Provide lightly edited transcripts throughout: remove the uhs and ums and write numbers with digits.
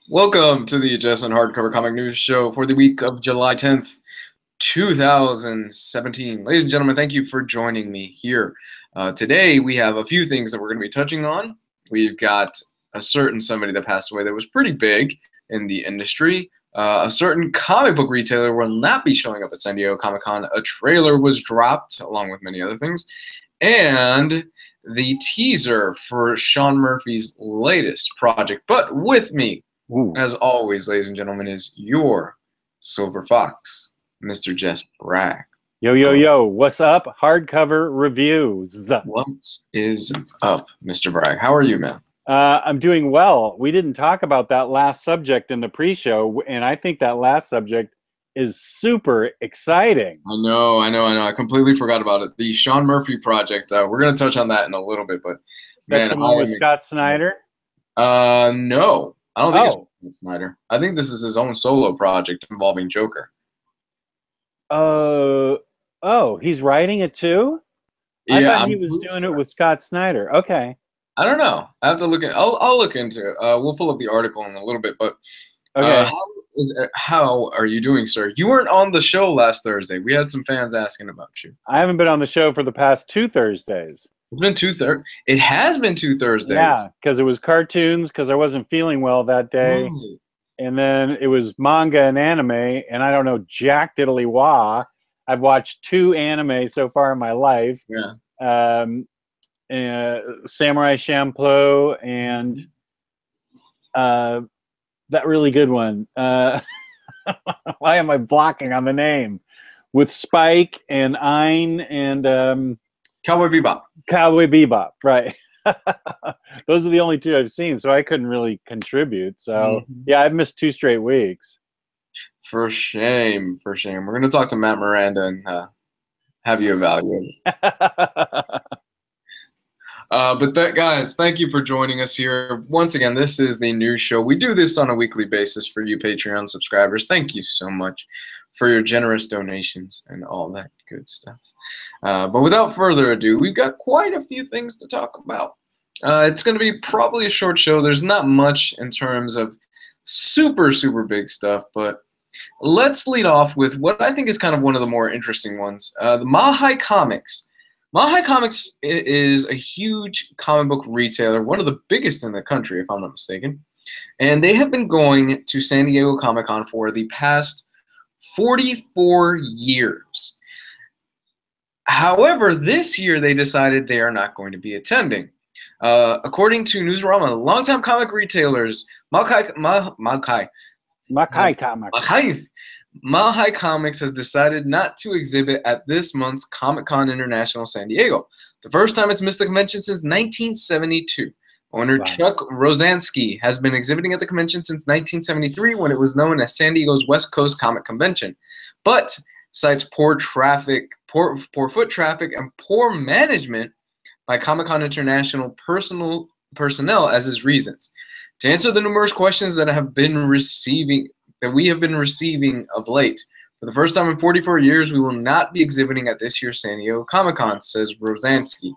Welcome to the Jess and Hardcover Comic News Show for the week of July 10th, 2017. Ladies and gentlemen, thank you for joining me here. Today we have a few things that we're going to be touching on. We've got a certain somebody that passed away that was pretty big in the industry. A certain comic book retailer will not be showing up at San Diego Comic-Con. A trailer was dropped, along with many other things. And the teaser for Sean Murphy's latest project. But with me, as always, ladies and gentlemen, is your Silver Fox, Mr. Jess Bragg. Yo, yo, yo, what's up? Hardcover reviews. What is up, Mr. Bragg? How are you, man? I'm doing well. We didn't talk about that last subject in the pre-show, and I think that last subject is super exciting. I know. I completely forgot about it. The Sean Murphy project. We're going to touch on that in a little bit, but that's man, the one with Scott Snyder? No. I don't think it's Snyder. I think this is his own solo project involving Joker. Oh, he's writing it too? Yeah, I thought he was doing it with Scott Snyder. Okay. I don't know. I have to look at. I'll look into it. We'll pull up the article in a little bit, but okay. How are you doing, sir? You weren't on the show last Thursday. We had some fans asking about you. I haven't been on the show for the past 2 Thursdays. It's been 2 Thursdays. It has been 2 Thursdays. Yeah, because it was cartoons, because I wasn't feeling well that day. Right. And then it was manga and anime, and I don't know jack diddly wah. I've watched 2 anime so far in my life. Yeah. Samurai Champloo and that really good one. Why am I blocking on the name? With Spike and Ein and Cowboy Bebop. Cowboy Bebop, right. Those are the only 2 I've seen, so I couldn't really contribute. So, yeah, I've missed 2 straight weeks. For shame. We're going to talk to Matt Miranda and have you evaluate. Guys, thank you for joining us here. Once again, this is the news show. We do this on a weekly basis for you Patreon subscribers. Thank you so much for your generous donations and all that good stuff. But without further ado, we've got quite a few things to talk about. It's going to be probably a short show. There's not much in terms of super, super big stuff, but let's lead off with what I think is kind of one of the more interesting ones. The Mahai Comics. Mahai Comics is a huge comic book retailer, one of the biggest in the country, if I'm not mistaken. And they have been going to San Diego Comic-Con for the past 44 years. However, this year they decided they are not going to be attending. According to Newsarama, longtime comic retailers, Mahai Comics has decided not to exhibit at this month's Comic-Con International San Diego. The first time it's missed the convention since 1972. Owner Chuck Rosansky has been exhibiting at the convention since 1973 when it was known as San Diego's West Coast Comic Convention, but cites poor foot traffic, and poor management by Comic-Con International personnel as his reasons. To answer the numerous questions that we have been receiving of late, for the first time in 44 years, we will not be exhibiting at this year's San Diego Comic-Con, says Rosansky.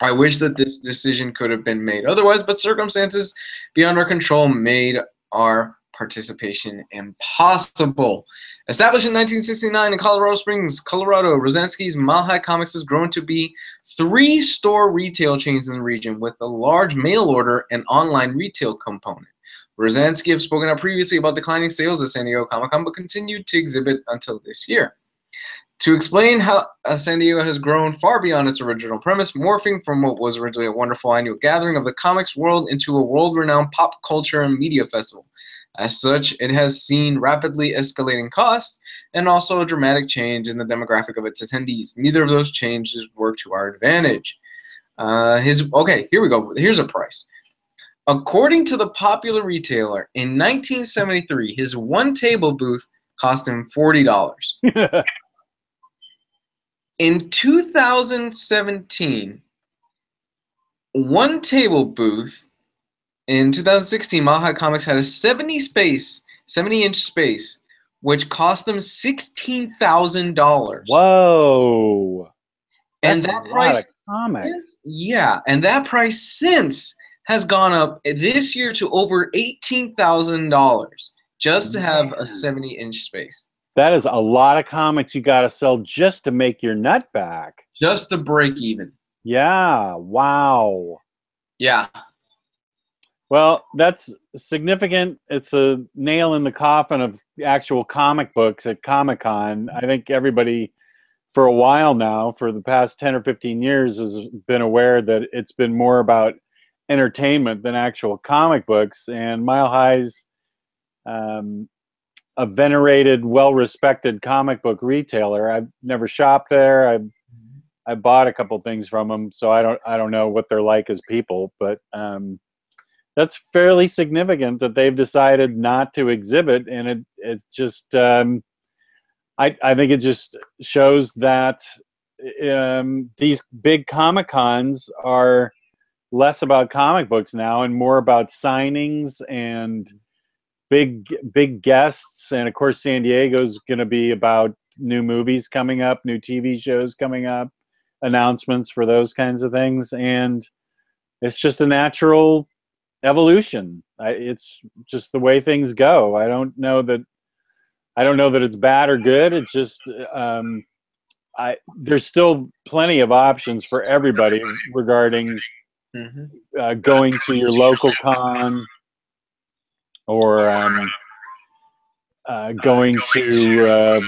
I wish that this decision could have been made otherwise, but circumstances beyond our control made our participation impossible. Established in 1969 in Colorado Springs, Colorado, Rosansky's Mahai Comics has grown to be 3 store retail chains in the region with a large mail order and online retail component. Rosansky have spoken out previously about declining sales at San Diego Comic-Con, but continued to exhibit until this year. To explain how San Diego has grown far beyond its original premise, morphing from what was originally a wonderful annual gathering of the comics world into a world-renowned pop culture and media festival. As such, it has seen rapidly escalating costs and also a dramatic change in the demographic of its attendees. Neither of those changes work to our advantage. Okay, here we go. Here's a price. According to the popular retailer, in 1973, his one table booth cost him $40. In 2017, one table booth in 2016, Mahai Comics had a 70-inch space, which cost them $16,000. Whoa! And that price, and that price since has gone up this year to over $18,000 just to have a 70-inch space. That is a lot of comics you got to sell just to make your nut back. Just to break even. Yeah. Wow. Yeah. Well, that's significant. It's a nail in the coffin of actual comic books at Comic-Con. I think everybody for a while now, for the past 10 or 15 years, has been aware that it's been more about entertainment than actual comic books. And Mile High's a venerated, well-respected comic book retailer. I've never shopped there. I bought a couple things from them, so I don't know what they're like as people, but that's fairly significant that they've decided not to exhibit, and it's just I think it just shows that these big Comic-Cons are less about comic books now and more about signings and big guests. And of course, San Diego's going to be about new movies coming up, new TV shows coming up, announcements for those kinds of things. And it's just a natural evolution. It's just the way things go. I don't know that it's bad or good. It's just there's still plenty of options for everybody regarding going to your local con or going to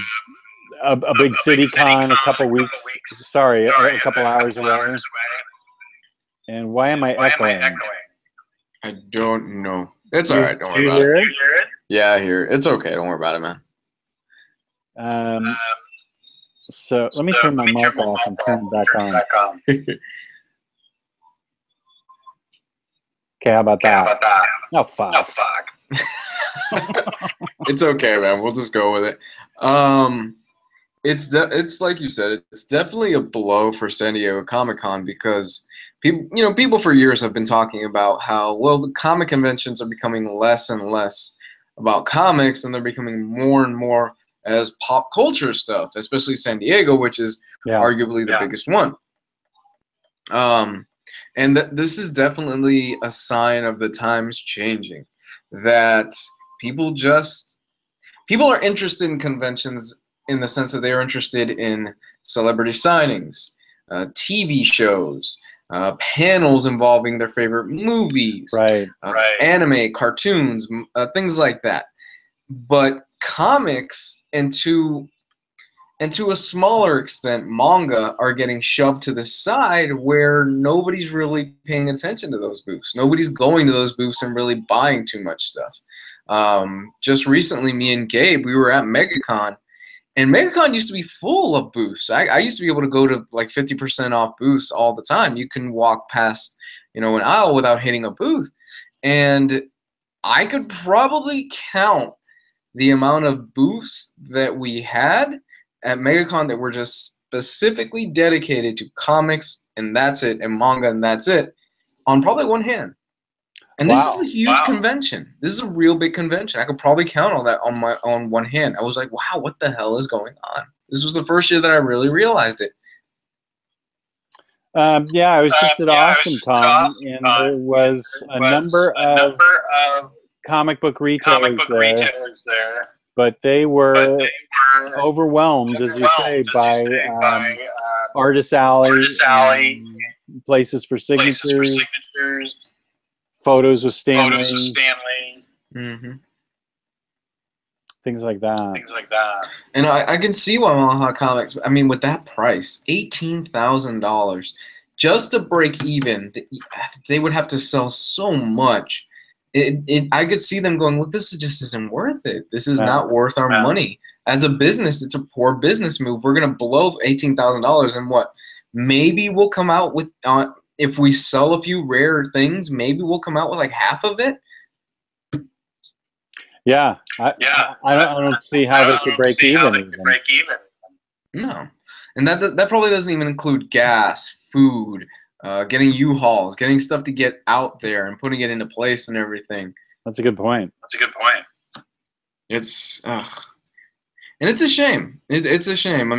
a big city con a couple hours away. And why am I echoing? I don't know. It's all right. Don't worry about it. Yeah, I hear it. It's okay. Don't worry about it, man. So let me turn my mic off and turn it back on. Okay, how about that? Oh, fuck. It's okay, man. We'll just go with it. It's like you said. It's definitely a blow for San Diego Comic-Con because people for years have been talking about how the comic conventions are becoming less and less about comics, and they're becoming more and more as pop culture stuff, especially San Diego, which is arguably the biggest one. And this is definitely a sign of the times changing, that people are interested in conventions in the sense that they are interested in celebrity signings, TV shows, panels involving their favorite movies, anime, cartoons, things like that. But comics, and to a smaller extent, manga, are getting shoved to the side where nobody's really paying attention to those booths. Nobody's going to those booths and really buying too much stuff. Just recently, me and Gabe, we were at MegaCon, and MegaCon used to be full of booths. I used to be able to go to like 50% off booths all the time. You can walk past, an aisle without hitting a booth. And I could probably count the amount of booths that we had at MegaCon that were just specifically dedicated to comics, and that's it, and manga, and that's it, on probably one hand. And this is a huge convention. This is a real big convention. I could probably count all that on one hand. I was like, wow, what the hell is going on? This was the first year that I really realized it. I was just at AwesomeCon, and there was a number of comic book retailers there. But they were overwhelmed, as you say, by Artist Alley, places for signatures, photos with Stanley, things like that. And I can see why Maha Comics, with that price, $18,000, just to break even, they would have to sell so much. I could see them going, look, this just isn't worth it. This is not worth our money. As a business, it's a poor business move. We're going to blow $18,000, and what? Maybe we'll come out with, if we sell a few rare things, maybe we'll come out with like half of it. Yeah, I don't see how they could break even. No, and that probably doesn't even include gas, food, getting U-Hauls, getting stuff to get out there and putting it into place and everything. That's a good point. It's and it's a shame. It's a shame.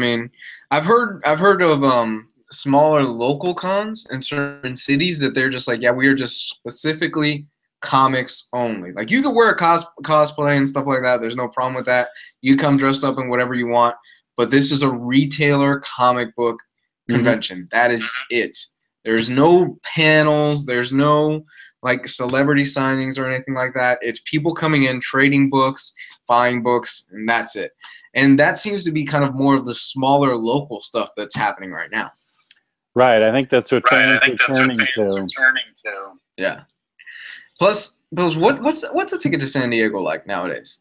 I've heard of smaller local cons in certain cities that they're just like, yeah, we are just specifically comics only. Like you could wear a cosplay and stuff like that. There's no problem with that. You come dressed up in whatever you want, but this is a retailer comic book convention. That is it. There's no panels. There's no like celebrity signings or anything like that. It's people coming in, trading books, buying books, and that's it. And that seems to be kind of more of the smaller local stuff that's happening right now. Right. I think that's what fans are turning to. Yeah. Plus, what's a ticket to San Diego like nowadays?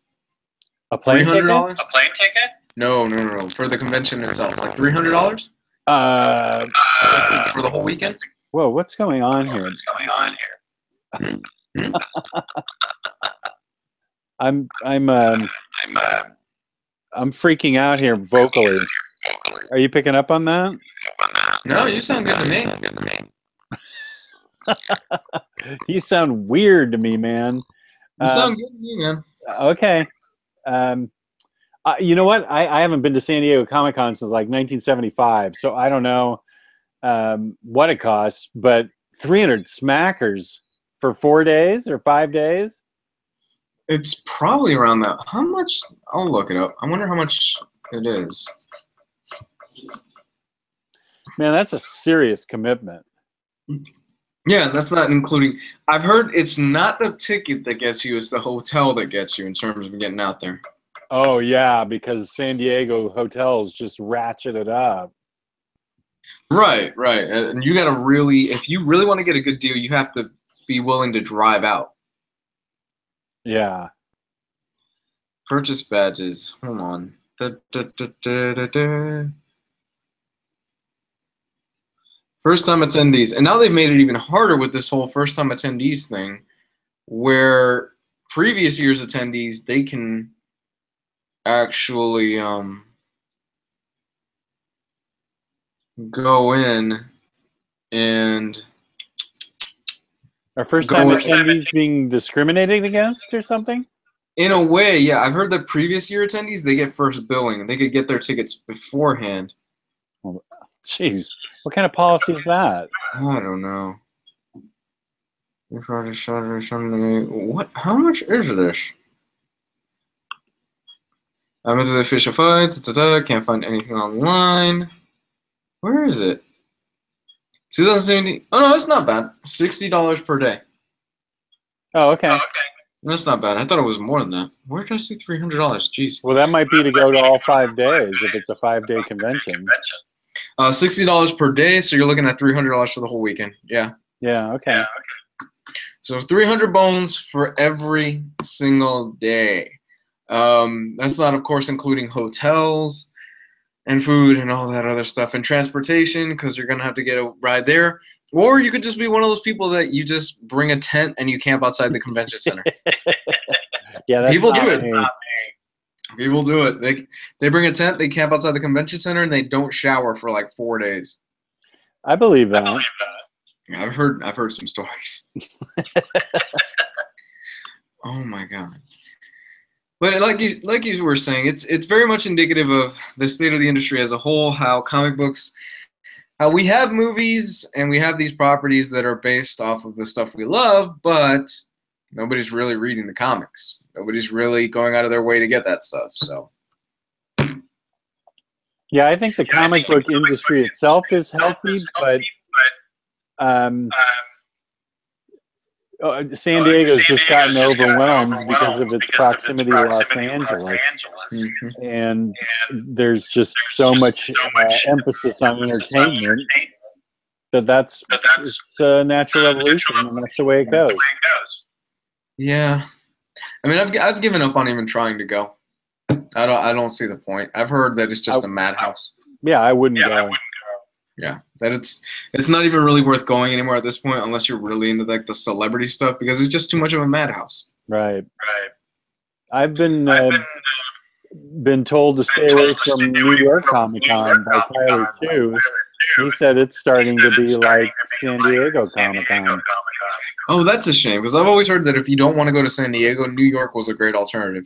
A plane ticket? A plane ticket? No. For the convention itself, like $300. For the whole weekend. Whoa, what's going on here? I'm freaking out here vocally. Are you picking up on that? No, you sound good to me. You sound weird to me, man. You sound good to me, man. Okay. You know what? I haven't been to San Diego Comic-Con since like 1975, so I don't know what it costs, but 300 smackers for 4 days or 5 days? It's probably around that. How much? I'll look it up. I wonder how much it is. Man, that's a serious commitment. Yeah, that's not including. I've heard it's not the ticket that gets you; it's the hotel that gets you in terms of getting out there. Oh yeah, because San Diego hotels just ratchet it up. Right. And you got to really, if you really want to get a good deal, you have to be willing to drive out. Yeah. Purchase badges. Hold on. First-time attendees. And now they've made it even harder with this whole first-time attendees thing, where previous year's attendees, they can actually go in and... Are first-time attendees being discriminated against or something? In a way, yeah. I've heard that previous year attendees, they get first billing. They could get their tickets beforehand. Well, jeez, what kind of policy is that? I don't know. What? How much is this? I'm into the official fight. Can't find anything online. Where is it? 2017. Oh no, it's not bad. $60 per day. Oh, okay. That's not bad. I thought it was more than that. Where did I see $300? Jeez. Well, that might be to go to all 5 days if it's a 5-day convention. $60 per day, so you're looking at $300 for the whole weekend. Yeah. Yeah. Okay. So 300 bones for every single day. That's not, of course, including hotels and food and all that other stuff and transportation, because you're gonna have to get a ride there. Or you could just be one of those people that you just bring a tent and you camp outside the convention center. Yeah, that's people do it. People do it. They bring a tent, they camp outside the convention center, and they don't shower for like 4 days. I believe that. Yeah, I've heard some stories. Oh my god. But like you were saying, it's very much indicative of the state of the industry as a whole, how comic books, how we have movies and we have these properties that are based off of the stuff we love, but nobody's really reading the comics. Nobody's really going out of their way to get that stuff. So, yeah, I think the comic book industry itself is healthy, but San Diego's just gotten overwhelmed because of its proximity to Los Angeles. And there's just so much emphasis on entertainment that's a natural evolution, and that's the way it goes. Yeah. I mean, I've given up on even trying to go. I don't see the point. I've heard that it's just a madhouse. Yeah, I wouldn't go. Yeah, that it's not even really worth going anymore at this point unless you're really into like the celebrity stuff, because it's just too much of a madhouse. Right. I've been told to stay away from New York Comic Con by Tyler too. He said it's starting to be like San Diego Comic Con. Oh, that's a shame, because I've always heard that if you don't want to go to San Diego, New York was a great alternative.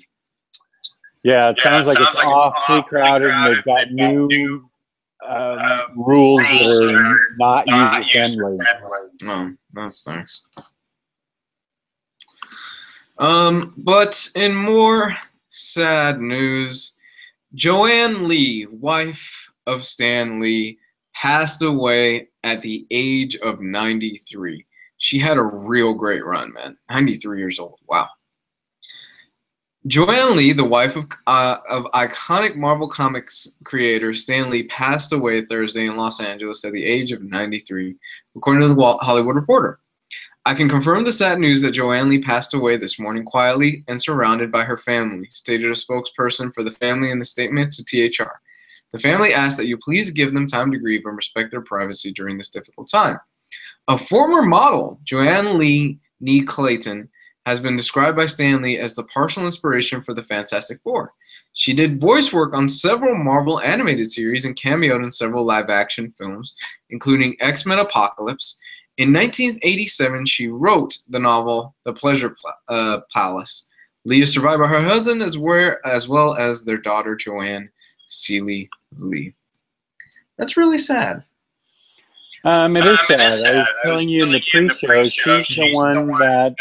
Yeah, it sounds like it's awfully crowded, and they've got new rules that are not user-friendly. Oh, that's nice. But in more sad news, Joanne Lee, wife of Stan Lee, passed away at the age of 93. She had a real great run, man. 93 years old. Wow. Joanne Lee, the wife of iconic Marvel Comics creator Stan Lee, passed away Thursday in Los Angeles at the age of 93, according to the Hollywood Reporter. I can confirm the sad news that Joanne Lee passed away this morning quietly and surrounded by her family, stated a spokesperson for the family in the statement to THR. The family asked that you please give them time to grieve and respect their privacy during this difficult time. A former model, Joanne Lee Nee Clayton, has been described by Stan Lee as the partial inspiration for the Fantastic Four. She did voice work on several Marvel animated series and cameoed in several live-action films, including X-Men Apocalypse. In 1987, she wrote the novel The Pleasure Palace. Lee is survived by her husband as well as their daughter, Joanne Seeley Lee. That's really sad. It is sad. I was telling you in the pre-show, she's the one that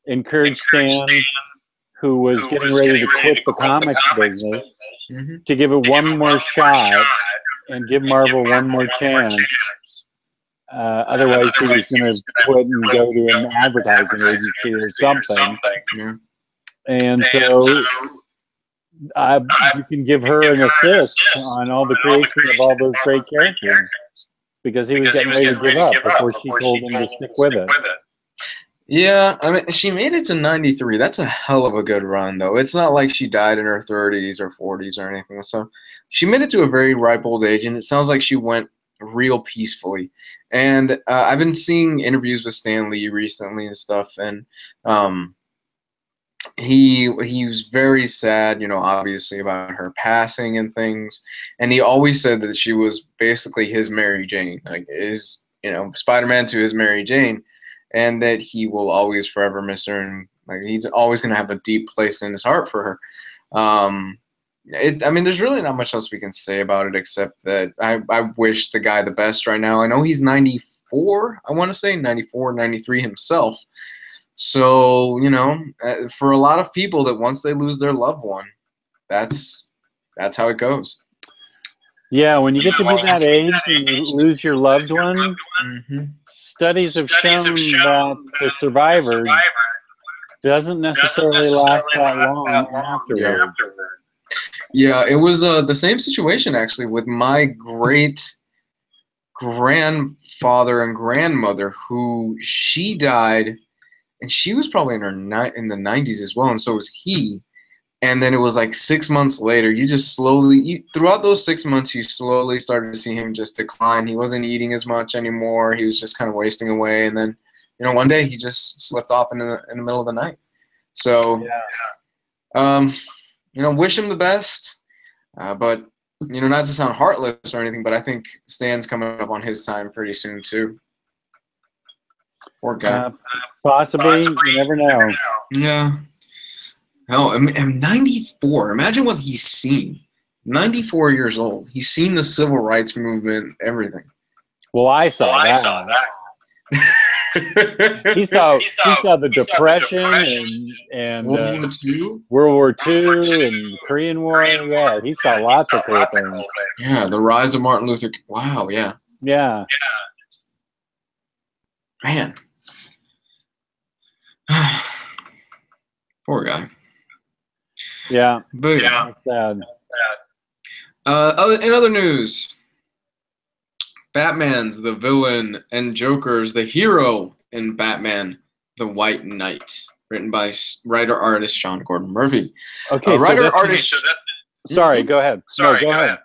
encouraged Stan, who was getting ready to quit the comics business, to give it one more shot and give Marvel one more chance. Otherwise, he was going to quit and go to an advertising agency or something. Yeah. And so you can give her an assist on all the creation of all those great characters, because he was getting ready to give up before she told him to stick with it. Yeah, I mean, she made it to 93. That's a hell of a good run, though. It's not like she died in her 30s or 40s or anything. So she made it to a very ripe old age, and it sounds like she went real peacefully. And I've been seeing interviews with Stan Lee recently and stuff, and he was very sad, obviously about her passing and things. And he always said that she was basically his Mary Jane, like his, Spider-Man to his Mary Jane, and that he will always forever miss her, and like he's always going to have a deep place in his heart for her. There's really not much else we can say about it except that I wish the guy the best right now. I know he's 94, I want to say 94, 93 himself. So, for a lot of people that once they lose their loved one, that's how it goes. Yeah, when you get to be that age and you lose your loved one, studies have shown that the survivor doesn't necessarily last that long afterward. Yeah, it was the same situation, actually, with my great-grandfather and grandmother, who she died, and she was probably in the 90s as well, and so was he. And then it was like 6 months later, you just throughout those 6 months, you slowly started to see him just decline. He wasn't eating as much anymore. He was just kind of wasting away. And then, one day he just slipped off in the middle of the night. So, wish him the best. But, not to sound heartless or anything, but I think Stan's coming up on his time pretty soon too. Poor guy. Possibly. You never know. Yeah. No, I'm 94. Imagine what he's seen. 94 years old. He's seen the civil rights movement, everything. Well, I saw that. he saw the Depression and World War II and Korean War. Yeah, he saw lots of cool things. Yeah, the rise of Martin Luther King. Wow, yeah. Yeah. Man. Poor guy. Yeah. But sad. In other news, Batman's the villain and Joker's the hero in Batman: The White Knight, written by writer-artist Sean Gordon Murphy. Okay, Sorry, go ahead. Go ahead.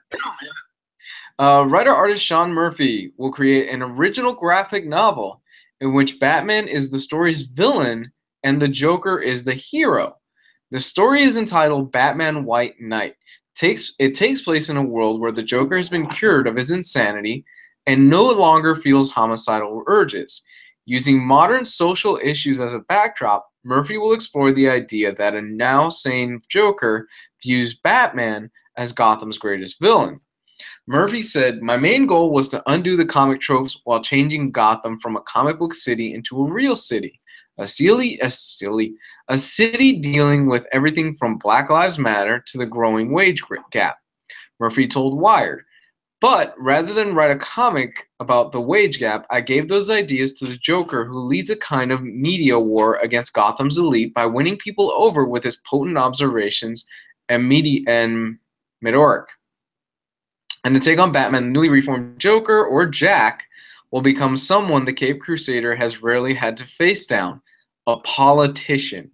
Writer-artist Sean Murphy will create an original graphic novel in which Batman is the story's villain and the Joker is the hero. The story is entitled Batman White Knight. It takes place in a world where the Joker has been cured of his insanity and no longer feels homicidal urges. Using modern social issues as a backdrop, Murphy will explore the idea that a now sane Joker views Batman as Gotham's greatest villain. Murphy said, "My main goal was to undo the comic tropes while changing Gotham from a comic book city into a real city. A city dealing with everything from Black Lives Matter to the growing wage gap," Murphy told Wired. "But rather than write a comic about the wage gap, I gave those ideas to the Joker, who leads a kind of media war against Gotham's elite by winning people over with his potent observations and meteoric. And to take on Batman, the newly reformed Joker, or Jack, will become someone the Caped Crusader has rarely had to face down: a politician."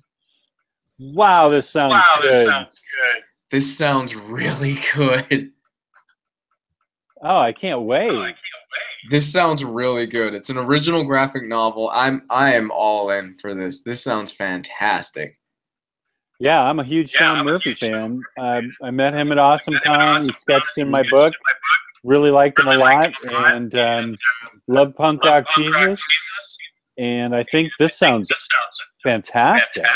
Wow, this sounds good. This sounds really good. Oh, I can't wait. This sounds really good. It's an original graphic novel. I am all in for this. This sounds fantastic. Yeah, I'm a huge Sean Murphy fan. I met him at AwesomeCon. He sketched in my book. Really liked him a lot, and loved Punk Rock Jesus. And I think this sounds fantastic.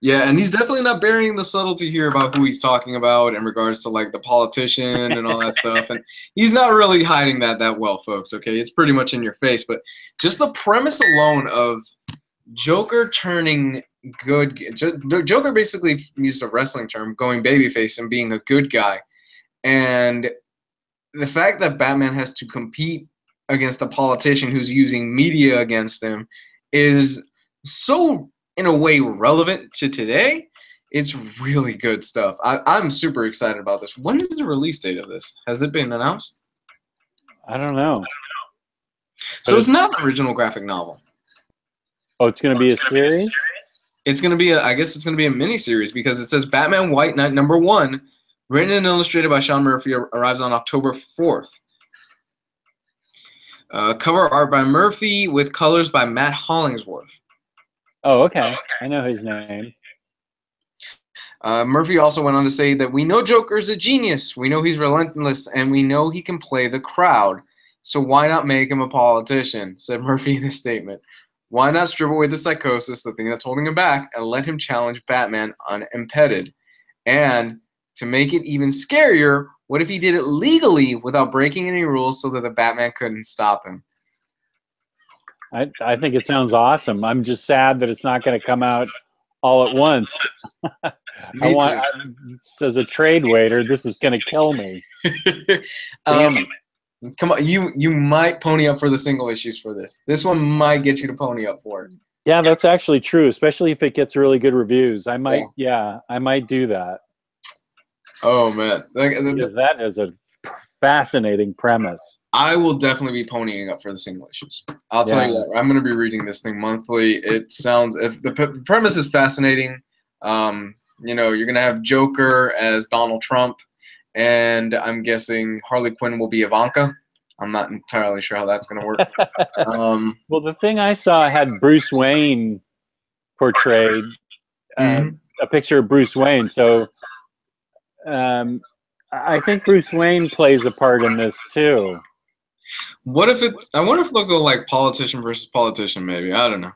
Yeah, and he's definitely not burying the subtlety here about who he's talking about in regards to like the politician and all that stuff. And he's not really hiding that well, folks. Okay, it's pretty much in your face. But just the premise alone of Joker turning good. Joker basically used a wrestling term, going babyface and being a good guy. And the fact that Batman has to compete against a politician who's using media against him is so, in a way, relevant to today. It's really good stuff. I'm super excited about this. When is the release date of this? Has it been announced? I don't know. So it's not an original graphic novel. Oh, it's going to be a series? It's going to be I guess it's going to be a mini-series, because it says Batman White Knight #1, written and illustrated by Sean Murphy, arrives on October 4th. Cover art by Murphy with colors by Matt Hollingsworth. Oh, okay. I know his name. Murphy also went on to say that we know Joker's a genius, we know he's relentless, and we know he can play the crowd. So why not make him a politician, said Murphy in his statement. Why not strip away the psychosis, the thing that's holding him back, and let him challenge Batman unimpeded? And to make it even scarier, what if he did it legally without breaking any rules so that the Batman couldn't stop him? I think it sounds awesome. I'm just sad that it's not going to come out all at once. As a trade waiter, this is going to kill me. Damn it. Come on, you might pony up for the single issues for this. This one might get you to pony up for it. Yeah, that's actually true, especially if it gets really good reviews. I might do that. Oh man, because that is a fascinating premise. I will definitely be ponying up for the single issues. I'll tell you that. I'm going to be reading this thing monthly. It sounds, if the premise is fascinating, you know, you're going to have Joker as Donald Trump, and I'm guessing Harley Quinn will be Ivanka. I'm not entirely sure how that's going to work. Well, the thing I saw had Bruce Wayne portrayed, a picture of Bruce Wayne. So I think Bruce Wayne plays a part in this too. What if I wonder if they'll go like politician versus politician, maybe. I don't know.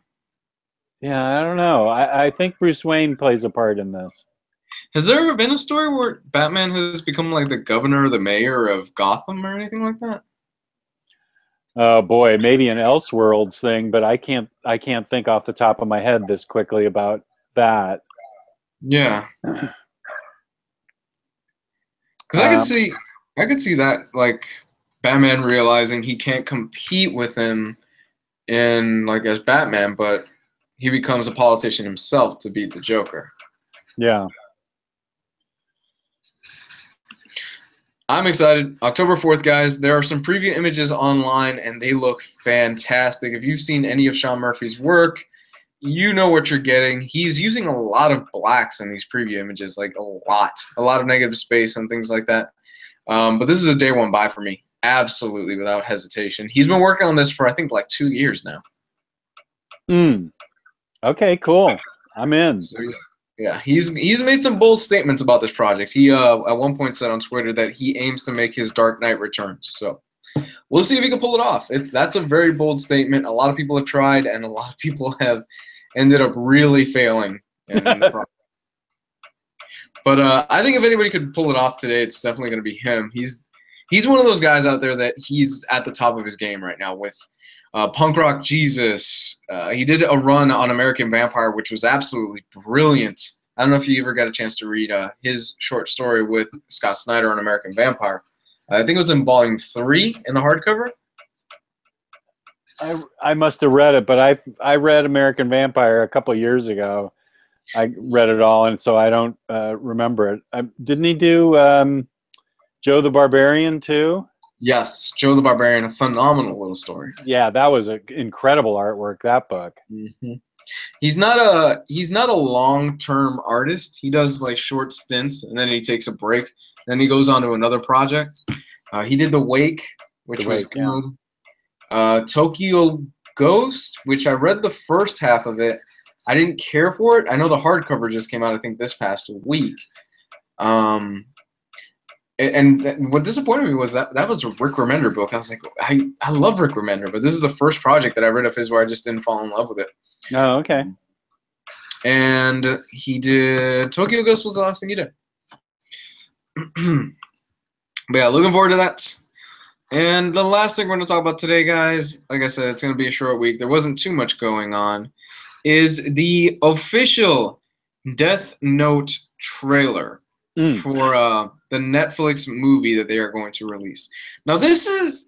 Yeah, I don't know. I think Bruce Wayne plays a part in this. Has there ever been a story where Batman has become like the governor or the mayor of Gotham or anything like that? Oh boy, maybe an Elseworlds thing, but I can't think off the top of my head this quickly about that. Yeah. Because I could see that, like, Batman realizing he can't compete with him in, like, as Batman, but he becomes a politician himself to beat the Joker. Yeah. I'm excited. October 4th, guys. There are some preview images online, and they look fantastic. If you've seen any of Sean Murphy's work, you know what you're getting. He's using a lot of blacks in these preview images, like a lot of negative space and things like that. But this is a day one buy for me, absolutely, without hesitation. He's been working on this for, I think, like 2 years now. Okay, cool. I'm in. So, yeah, he's made some bold statements about this project. He at one point said on Twitter that he aims to make his Dark Knight Returns. So we'll see if he can pull it off. That's a very bold statement. A lot of people have tried, and a lot of people have ended up really failing in the project. But I think if anybody could pull it off today, it's definitely going to be him. He's He's one of those guys out there that he's at the top of his game right now with Punk Rock Jesus. He did a run on American Vampire, which was absolutely brilliant. I don't know if you ever got a chance to read his short story with Scott Snyder on American Vampire. I think it was in volume 3 in the hardcover. I must have read it, but I read American Vampire a couple of years ago. I read it all, and so I don't remember it. Didn't he do Joe the Barbarian too? Yes, Joe the Barbarian, a phenomenal little story. Yeah, that was an incredible artwork, that book. Mm-hmm. He's not a long-term artist. He does like short stints, and then he takes a break. Then he goes on to another project. He did The Wake, which was good. Yeah. Tokyo Ghost, which I read the first half of it. I didn't care for it. I know the hardcover just came out, I think, this past week. And what disappointed me was that was a Rick Remender book. I was like, I love Rick Remender, but this is the first project that I read of his where I just didn't fall in love with it. Oh, okay. And he did Tokyo Ghost was the last thing he did. But yeah, looking forward to that. And the last thing we're going to talk about today, guys, like I said, it's going to be a short week. There wasn't too much going on. Is the official Death Note trailer for the Netflix movie that they are going to release. Now, this is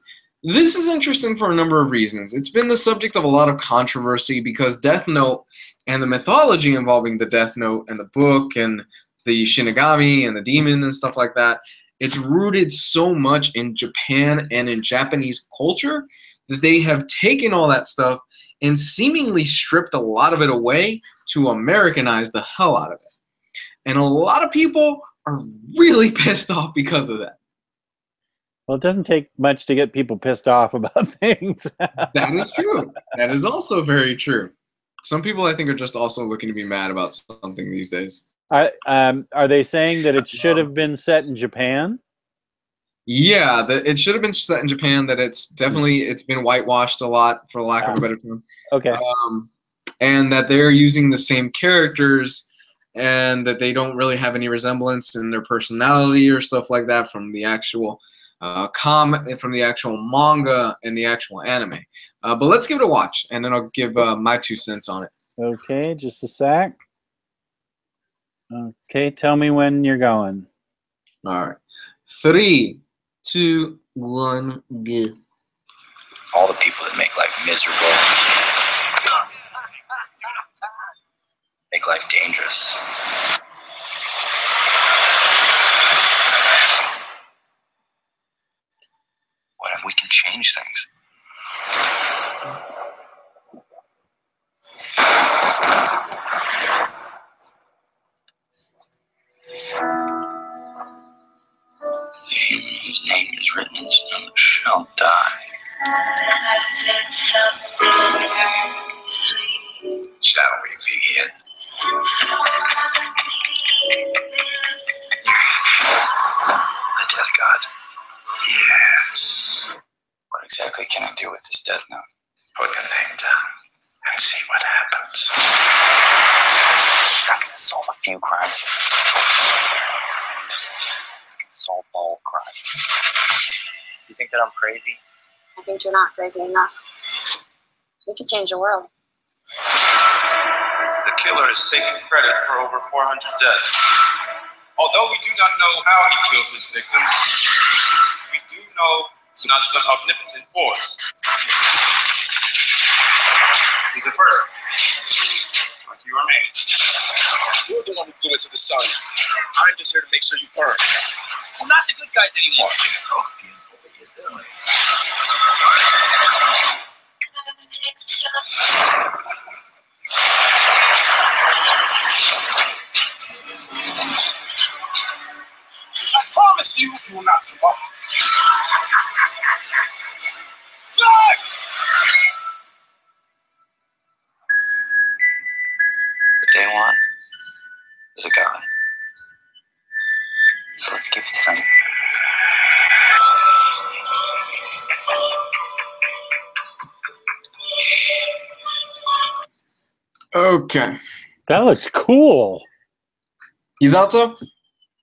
interesting for a number of reasons. It's been the subject of a lot of controversy because Death Note and the mythology involving the Death Note and the book and the Shinigami and the demon and stuff like that, it's rooted so much in Japan and in Japanese culture that they have taken all that stuff and seemingly stripped a lot of it away to Americanize the hell out of it. And a lot of people are really pissed off because of that. Well, it doesn't take much to get people pissed off about things. That is true. That is also very true. Some people, I think, are just also looking to be mad about something these days. Are they saying that it should have been set in Japan? Yeah, that it should have been set in Japan. That it's been whitewashed a lot, for lack of a better term. Okay. And that they're using the same characters, and that they don't really have any resemblance in their personality or stuff like that from the actual comic, from the actual manga and the actual anime. But let's give it a watch, and then I'll give my 2 cents on it. Okay, just a sec. Okay, tell me when you're going. All right. 3, 2, 1, go. All the people that make life miserable, make life dangerous. What if we can change things? The human whose name is written in stone shall die. Shall we begin? The death god. Yes. What exactly can I do with this death note? Put your name down and see what happens. It's not going to solve a few crimes. It's going to solve all crime. Do you think that I'm crazy? I think you're not crazy enough. We could change the world. The killer is taking credit for over 400 deaths. Although we do not know how he kills his victims, we do know it's not some omnipotent force. He's a person, like you or me. You're the one who flew into the sun. I'm just here to make sure you burn. We're not the good guys anymore. I promise you, you will not survive. What they want is a god. So let's give it to them. Okay. That looks cool. You thought so?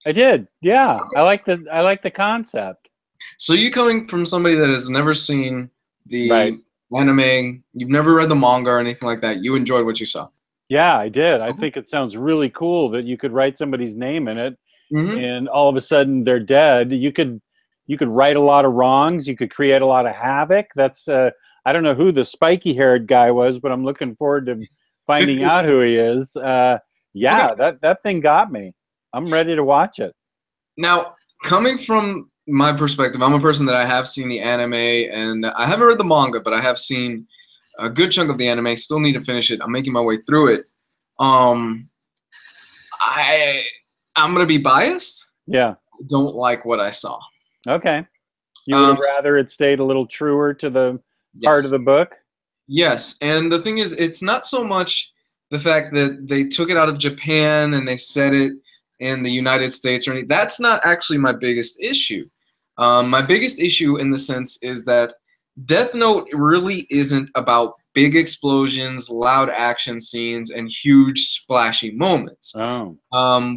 I did. Yeah. I like the concept. So you coming from somebody that has never seen the Right. anime, you've never read the manga or anything like that, you enjoyed what you saw. Yeah, I did. I think it sounds really cool that you could write somebody's name in it, Mm-hmm. and all of a sudden they're dead. You could right a lot of wrongs. You could create a lot of havoc. That's I don't know who the spiky-haired guy was, but I'm looking forward to finding out who he is. Yeah, Okay. that thing got me. I'm ready to watch it. Now, coming from my perspective, I'm a person that I have seen the anime, and I haven't read the manga, but I have seen a good chunk of the anime. Still need to finish it. I'm making my way through it. I'm gonna be biased. Yeah. I don't like what I saw. Okay. You would have rather it stayed a little truer to the part of the book? Yes, and the thing is, it's not so much the fact that they took it out of Japan and they set it in the United States or anything. That's not actually my biggest issue. My biggest issue in the sense is that Death Note really isn't about big explosions, loud action scenes, and huge splashy moments. Oh.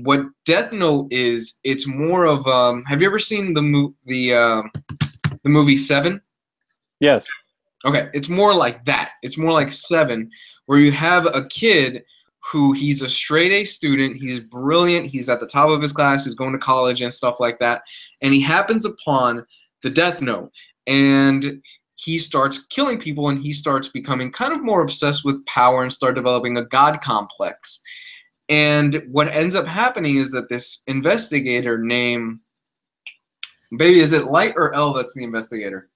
What Death Note is, it's more of have you ever seen the movie Seven? Yes. Okay, it's more like that. It's more like Seven, where you have a kid who he's a straight A student. He's brilliant. He's at the top of his class. He's going to college and stuff like that. And he happens upon the Death Note. And he starts killing people, and he starts becoming kind of more obsessed with power and start developing a god complex. And what ends up happening is that this investigator named, baby, is it Light or L that's the investigator?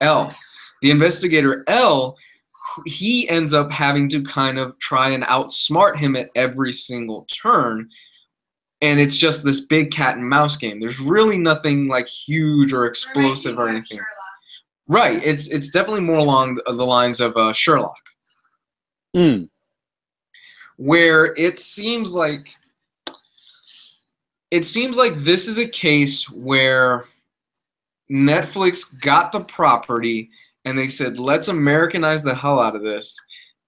L. The investigator L, he ends up having to kind of try and outsmart him at every single turn. And it's just this big cat and mouse game. There's really nothing like huge or explosive or anything. Right. It's definitely more along the lines of Sherlock. Where it seems like this is a case where Netflix got the property and they said, let's Americanize the hell out of this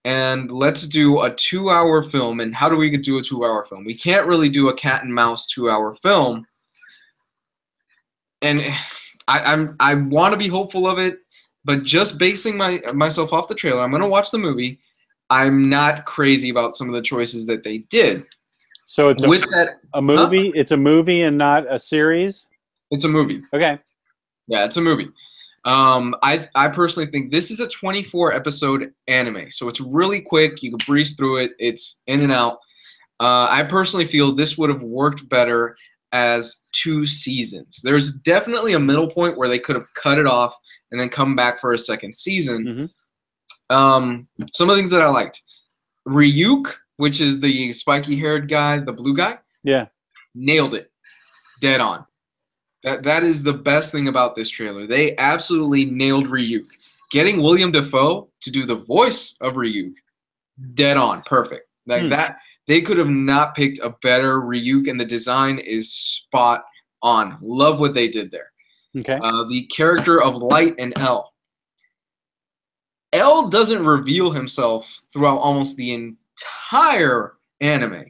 and let's do a 2-hour film. And how do we do a 2-hour film? We can't really do a cat and mouse 2-hour film. And I want to be hopeful of it, but just basing myself off the trailer, I'm going to watch the movie. I'm not crazy about some of the choices that they did. So it's a movie? Huh? It's a movie and not a series? It's a movie. Okay. Yeah, it's a movie. I personally think this is a 24-episode anime, so it's really quick. You can breeze through it. It's in and out. I personally feel this would have worked better as 2 seasons. There's definitely a middle point where they could have cut it off and then come back for a second season. Some of the things that I liked. Ryuk, which is the spiky-haired guy, the blue guy. Yeah. Nailed it. Dead on. That is the best thing about this trailer. They absolutely nailed Ryuk. Getting William Dafoe to do the voice of Ryuk, dead on, perfect. Like that, they could have not picked a better Ryuk, and the design is spot on. Love what they did there. Okay. The character of Light and L. L doesn't reveal himself throughout almost the entire anime.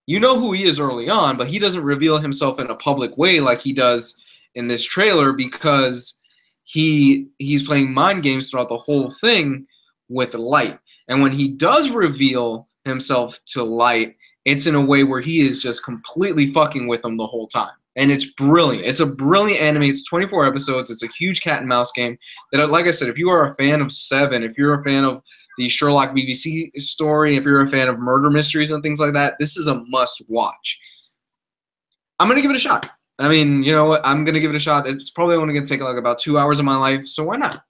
You know who he is early on, but he doesn't reveal himself in a public way like he does in this trailer because he's playing mind games throughout the whole thing with Light. And when he does reveal himself to Light, it's in a way where he is just completely fucking with him the whole time. And it's brilliant. It's a brilliant anime. It's 24 episodes. It's a huge cat and mouse game. That, like I said, if you are a fan of Seven, if you're a fan of the Sherlock BBC story, if you're a fan of murder mysteries and things like that, this is a must-watch. I'm going to give it a shot. I mean, you know what? I'm going to give it a shot. It's probably only going to take like about 2 hours of my life, so why not?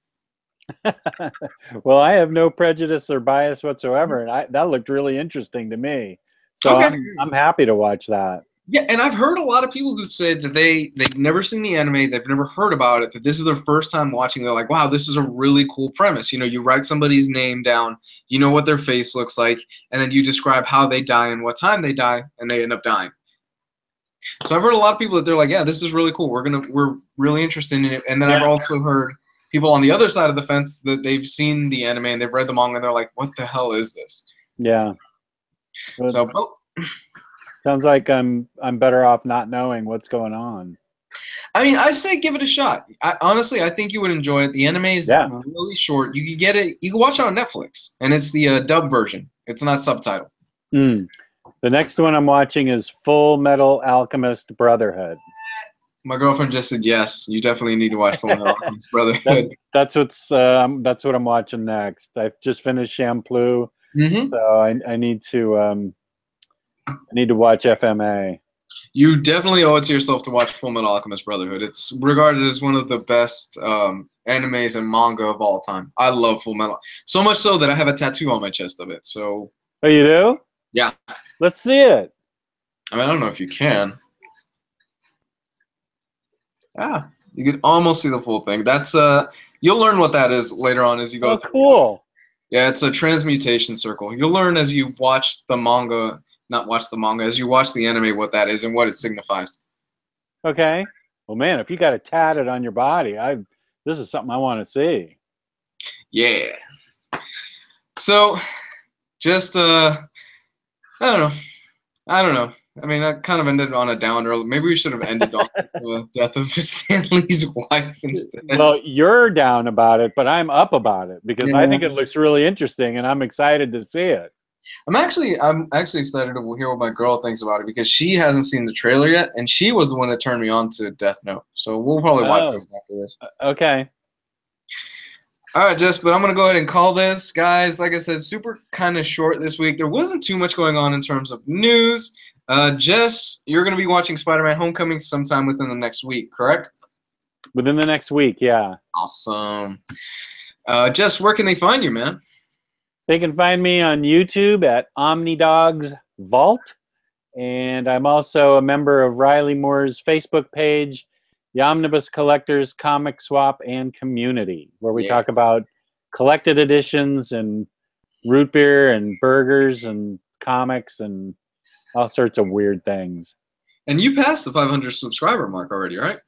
Well, I have no prejudice or bias whatsoever, and that looked really interesting to me. So okay. I'm happy to watch that. Yeah, and I've heard a lot of people who said that they've never seen the anime, they've never heard about it, that this is their first time watching. They're like, wow, this is a really cool premise. You know, you write somebody's name down, you know what their face looks like, and then you describe how they die and what time they die, and they end up dying. So I've heard a lot of people that they're like, yeah, this is really cool. We're really interested in it. And then I've also heard people on the other side of the fence that they've seen the anime and they've read the manga and they're like, what the hell is this? Yeah. So sounds like I'm better off not knowing what's going on. I mean, I say give it a shot. Honestly, I think you would enjoy it. The anime is Yeah. really short. You can get it. You can watch it on Netflix, and it's the dub version. It's not subtitled. The next one I'm watching is Full Metal Alchemist Brotherhood. My girlfriend just said yes. You definitely need to watch Full Metal Alchemist Brotherhood. That's what I'm watching next. I've just finished Champloo, so I need to watch FMA. You definitely owe it to yourself to watch Full Metal Alchemist Brotherhood. It's regarded as one of the best animes and manga of all time. I love Full Metal. So much so that I have a tattoo on my chest of it. So. Oh, you do? Yeah. Let's see it. I mean, I don't know if you can. Yeah, you could almost see the full thing. That's you'll learn what that is later on as you go. Oh, cool. Yeah, it's a transmutation circle. You'll learn as you watch the manga, not watch the manga, as you watch the anime what that is and what it signifies. Okay. Well, man, if you got it tatted on your body, this is something I want to see. Yeah. So, just I don't know. I mean, that kind of ended on a downer. Maybe we should have ended on the death of Stanley's wife instead. Well, you're down about it, but I'm up about it because I think it looks really interesting, and I'm excited to see it. I'm actually excited to hear what my girl thinks about it because she hasn't seen the trailer yet, and she was the one that turned me on to Death Note. So we'll probably watch this after this. Okay. All right, Jess, but I'm going to go ahead and call this. Guys, like I said, super kind of short this week. There wasn't too much going on in terms of news. Jess, you're going to be watching Spider-Man Homecoming sometime within the next week, correct? Within the next week, yeah. Awesome. Jess, where can they find you, man? They can find me on YouTube at OmniDogs Vault. And I'm also a member of Riley Moore's Facebook page, The Omnibus Collectors Comic Swap and Community, where we talk about collected editions and root beer and burgers and comics and all sorts of weird things. And you passed the 500 subscriber mark already, right?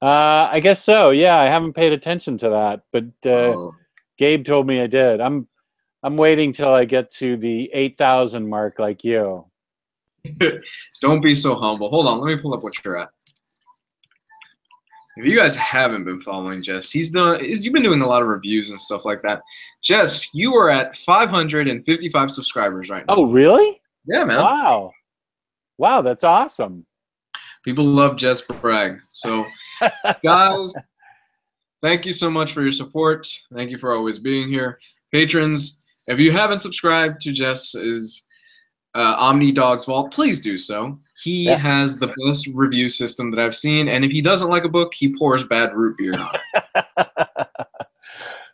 I guess so. Yeah, I haven't paid attention to that, but Gabe told me I did. I'm waiting till I get to the 8,000 mark like you. Don't be so humble. Hold on, let me pull up what you're at. If you guys haven't been following Jess, you've been doing a lot of reviews and stuff like that. Jess, you are at 555 subscribers right now. Oh, really? Yeah, man. Wow. Wow, that's awesome. People love Jess Bragg. So, guys, thank you so much for your support. Thank you for always being here. Patrons, if you haven't subscribed to Jess's OmniDogs Vault, please do so. He has the best review system that I've seen, and if he doesn't like a book, he pours bad root beer on it.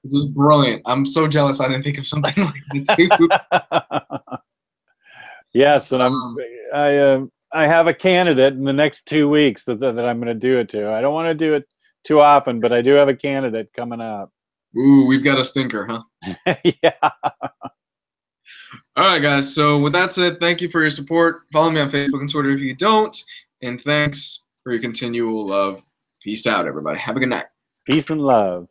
It was brilliant. I'm so jealous I didn't think of something like that too. Yes, and I have a candidate in the next 2 weeks that I'm going to do it to. I don't want to do it too often, but I do have a candidate coming up. Ooh, we've got a stinker, huh? Yeah. All right, guys. So with that said, thank you for your support. Follow me on Facebook and Twitter if you don't. And thanks for your continual love. Peace out, everybody. Have a good night. Peace and love.